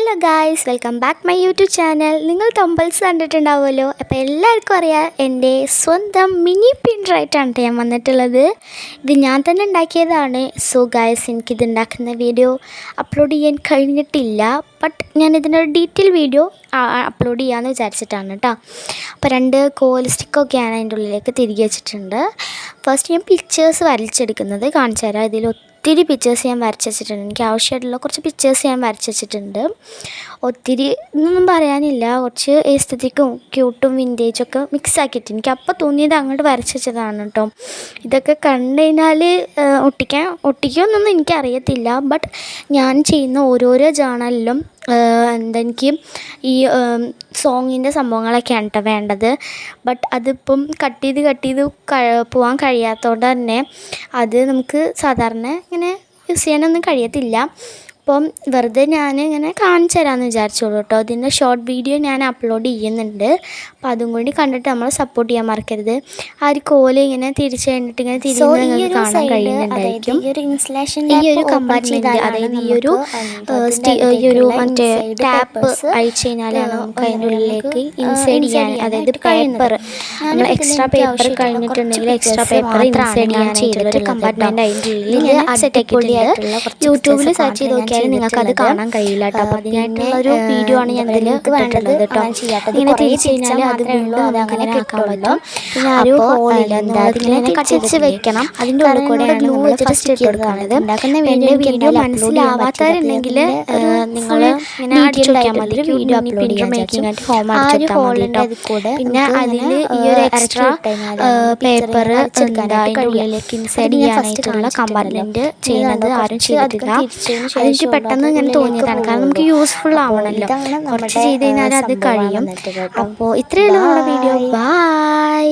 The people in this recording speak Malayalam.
Hello guys, welcome back my YouTube channel. നിങ്ങൾ തമ്പൽസ് കണ്ടിട്ടുണ്ടാവുമല്ലോ. അപ്പോൾ എല്ലാവർക്കും അറിയാം, എൻ്റെ സ്വന്തം മിനി പിൻ റൈറ്റാണ് ഞാൻ വന്നിട്ടുള്ളത്. ഇത് ഞാൻ തന്നെ ഉണ്ടാക്കിയതാണ്. സോ ഗായ്സ്, എനിക്കിത് ഉണ്ടാക്കുന്ന വീഡിയോ അപ്ലോഡ് ചെയ്യാൻ കഴിഞ്ഞിട്ടില്ല. ബട്ട് ഞാൻ ഇതിനൊരു ഡീറ്റെയിൽ വീഡിയോ അപ്ലോഡ് ചെയ്യാമെന്ന് വിചാരിച്ചിട്ടാണ് കേട്ടോ. അപ്പോൾ 2 കോൽ സ്റ്റിക്കൊക്കെയാണ് അതിൻ്റെ ഉള്ളിലേക്ക് തിരികെ വെച്ചിട്ടുണ്ട്. ഫസ്റ്റ് ഞാൻ പിക്ചേഴ്സ് വരച്ചെടുക്കുന്നത് കാണിച്ചു തരാം. ഇതിൽ ഒത്തിരി പിക്ചേഴ്സ് ഞാൻ വരച്ച് വെച്ചിട്ടുണ്ട്. എനിക്ക് ആവശ്യമായിട്ടുള്ള കുറച്ച് പിക്ചേഴ്സ് ഞാൻ വരച്ച് വെച്ചിട്ടുണ്ട്. ഒത്തിരി ഒന്നും പറയാനില്ല, കുറച്ച് എസ്തറ്റിക്കും ക്യൂട്ടും വിൻറ്റേജൊക്കെ മിക്സ് ആക്കിയിട്ട് എനിക്ക് അപ്പോൾ തോന്നിയത് അങ്ങോട്ട് വരച്ച് വെച്ചതാണ് കേട്ടോ. ഇതൊക്കെ കണ്ടു കഴിഞ്ഞാൽ ഒട്ടിക്കുമെന്നൊന്നും എനിക്കറിയത്തില്ല. ബട്ട് ഞാൻ ചെയ്യുന്ന ഓരോരോ ജേണലിലും എനിക്ക് ഈ സോങ്ങിൻ്റെ സംഭവങ്ങളൊക്കെയാണ് കേട്ടോ വേണ്ടത്. ബട്ട് അതിപ്പം കട്ട് ചെയ്ത് പോകാൻ കഴിയാത്തതുകൊണ്ട് തന്നെ അത് നമുക്ക് സാധാരണ ഇങ്ങനെ യൂസ് ചെയ്യാനൊന്നും കഴിയത്തില്ല. അപ്പം വെറുതെ ഞാൻ ഇങ്ങനെ കാണിച്ചു തരാമെന്ന് വിചാരിച്ചോളൂ കേട്ടോ. ഇതിൻ്റെ ഷോർട്ട് വീഡിയോ ഞാൻ അപ്ലോഡ് ചെയ്യുന്നുണ്ട്. അപ്പോൾ അതും കൂടി കണ്ടിട്ട് നമ്മൾ സപ്പോർട്ട് ചെയ്യാൻ മറക്കരുത്. ആ ഒരു കോല് ഇങ്ങനെ തിരിച്ച് കഴിഞ്ഞിട്ട് ഇങ്ങനെ തിരിഞ്ഞ് നിങ്ങൾക്ക് കാണാൻ കഴിയുന്നുണ്ടായിരിക്കും. ഈ ഒരു കമ്പാർട്ട്മെൻറ്റ്, അതായത് ഈ ഒരു മറ്റേ ടാപ്പ് അഴിച്ചു കഴിഞ്ഞാലാണ് നമുക്ക് അതിൻ്റെ ഉള്ളിലേക്ക് ഇൻസൈഡ് ചെയ്യാൻ, അതായത് പേപ്പർ നമ്മൾ എക്സ്ട്രാ പേപ്പർ കഴിഞ്ഞിട്ടുണ്ടെങ്കിൽ എക്സ്ട്രാ പേപ്പർ ഇൻസൈഡ് ചെയ്യാൻ ചെയ്തിട്ടുള്ള കമ്പാർട്ട്മെൻറ്റ് അതിൻ്റെ ഉള്ളിൽ ഞാൻ സെറ്റാക്കിയിട്ടുണ്ട്. യൂട്യൂബിൽ സെർച്ച് ചെയ്ത് നോക്കിയാൽ നിങ്ങൾക്ക് അത് കാണാൻ കഴിയില്ല കേട്ടോ. അപ്പോൾ അതിനായിട്ടുള്ള ഒരു വീഡിയോ ആണ് ഞാൻ ഇതിൽ ഇട്ടിട്ടുള്ളത് കേട്ടോ. ഇങ്ങനെ തിരിച്ചു കഴിഞ്ഞാൽ അത് വീണ്ടും അങ്ങനെ ആക്കാൻ പറ്റും. പിന്നെ ആ ഒരു ഹോളിൽ ഇങ്ങനെ കട്ടിച്ച് വെക്കണം. അതിൻ്റെ ഉള്ളിൽ കൂടെയാണ് ഗ്ലൂ വെച്ചിട്ട് സ്റ്റിക്ക് കൊടുക്കുന്നത്. എൻ്റെ വീഡിയോ മനസ്സിലാവാത്തവരുണ്ടെങ്കിൽ നിങ്ങൾ ഇങ്ങനെ അടിച്ചു നോക്കിയാൽ മതി. വീഡിയോ അപ്ലോഡ് ചെയ്യാൻ മേക്കിംഗ് ഹോം അടിച്ചാൽ മതി കേട്ടോ. പിന്നെ അതിൽ ഈ ഒരു എക്സ്ട്രാ പേപ്പർ അതിൻ്റെ ഉള്ളിലേക്ക് ഇൻസൈഡ് ചെയ്യാനായിട്ടുള്ള കമ്പാർട്ട്മെൻറ്റ് ചെയ്യുന്നത് ആരും ചെയ്തിട്ടില്ല. അതെനിക്ക് പെട്ടെന്ന് ഇങ്ങനെ തോന്നിയതാണ്. കാരണം നമുക്ക് യൂസ്ഫുൾ ആവണമല്ലോ. കുറച്ച് ചെയ്ത് കഴിഞ്ഞാൽ അത് കഴിയും. അപ്പോൾ ഇത്രയേ ഉള്ളൂ നമ്മുടെ വീഡിയോ. ബൈ.